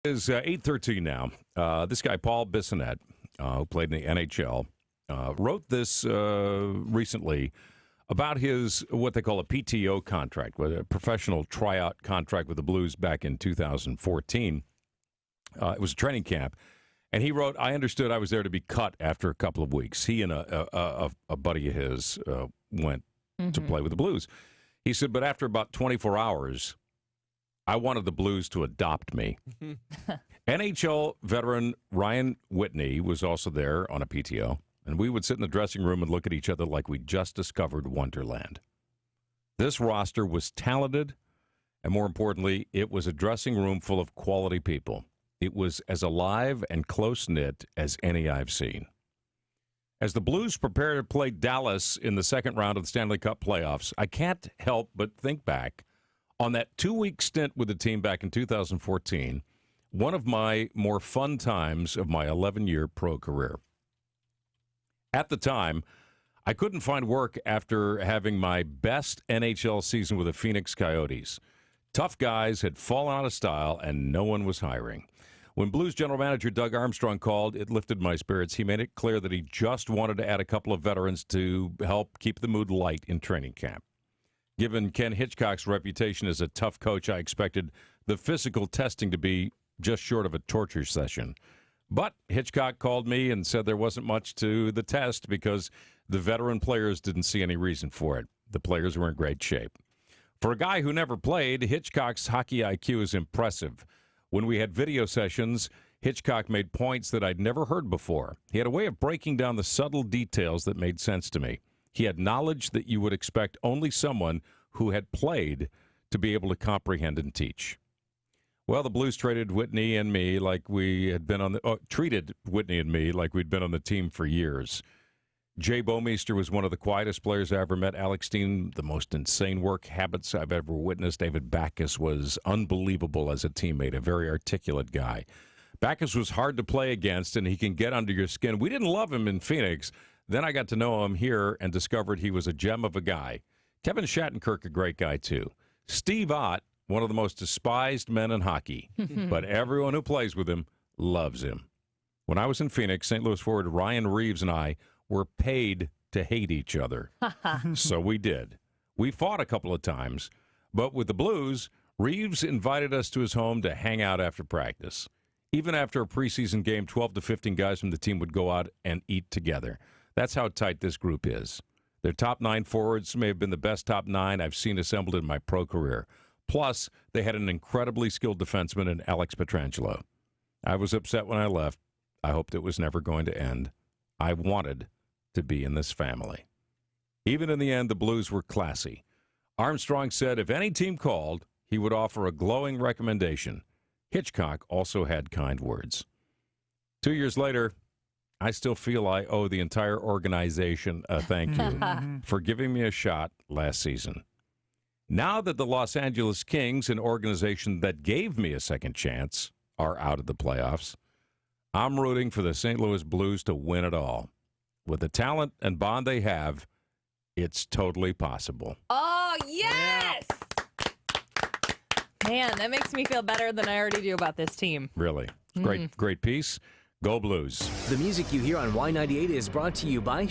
Is 8:13 now. This guy, Paul Bissonnette, who played in the NHL, wrote this recently about his what they call a PTO contract, a professional tryout contract with the Blues back in 2014. It was a training camp, and he wrote, "I understood I was there to be cut after a couple of weeks." He and a buddy of his went to play with the Blues. He said, "But after about 24 hours, I wanted the Blues to adopt me." NHL veteran Ryan Whitney was also there on a PTO, and we would sit in the dressing room and look at each other like we just discovered Wonderland. This roster was talented, and more importantly, it was a dressing room full of quality people. It was as alive and close-knit as any I've seen. As the Blues prepare to play Dallas in the second round of the Stanley Cup playoffs, I can't help but think back on that 2-week stint with the team back in 2014, one of my more fun times of my 11-year pro career. At the time, I couldn't find work after having my best NHL season with the Phoenix Coyotes. Tough guys had fallen out of style, and no one was hiring. When Blues general manager Doug Armstrong called, it lifted my spirits. He made it clear that he just wanted to add a couple of veterans to help keep the mood light in training camp. Given Ken Hitchcock's reputation as a tough coach, I expected the physical testing to be just short of a torture session. But Hitchcock called me and said there wasn't much to the test because the veteran players didn't see any reason for it. The players were in great shape. For a guy who never played, Hitchcock's hockey IQ is impressive. When we had video sessions, Hitchcock made points that I'd never heard before. He had a way of breaking down the subtle details that made sense to me. He had knowledge that you would expect only someone who had played to be able to comprehend and teach. Well, the Blues treated Whitney and me like we had been on the treated Whitney and me like we'd been on the team for years. Jay Bouwmeester was one of the quietest players I ever met. Alex Steen, the most insane work habits I've ever witnessed. David Backes was unbelievable as a teammate, a very articulate guy. Backes was hard to play against, and he can get under your skin. We didn't love him in Phoenix. Then I got to know him here and discovered he was a gem of a guy. Kevin Shattenkirk, a great guy, too. Steve Ott, one of the most despised men in hockey, but everyone who plays with him loves him. When I was in Phoenix, St. Louis forward Ryan Reeves and I were paid to hate each other. So we did. We fought a couple of times, but with the Blues, Reeves invited us to his home to hang out after practice. Even after a preseason game, 12 to 15 guys from the team would go out and eat together. That's how tight this group is. Their top 9 forwards may have been the best top 9 I've seen assembled in my pro career. Plus, they had an incredibly skilled defenseman in Alex Pietrangelo. I was upset when I left. I hoped it was never going to end. I wanted to be in this family. Even in the end, the Blues were classy. Armstrong said if any team called, he would offer a glowing recommendation. Hitchcock also had kind words. 2 years later, I still feel I owe the entire organization a thank you for giving me a shot last season. Now that the Los Angeles Kings, an organization that gave me a second chance, are out of the playoffs, I'm rooting for the St. Louis Blues to win it all. With the talent and bond they have, it's totally possible. Oh, yes! Man, that makes me feel better than I already do about this team. Really. Great piece. Go Blues. The music you hear on Y98 is brought to you by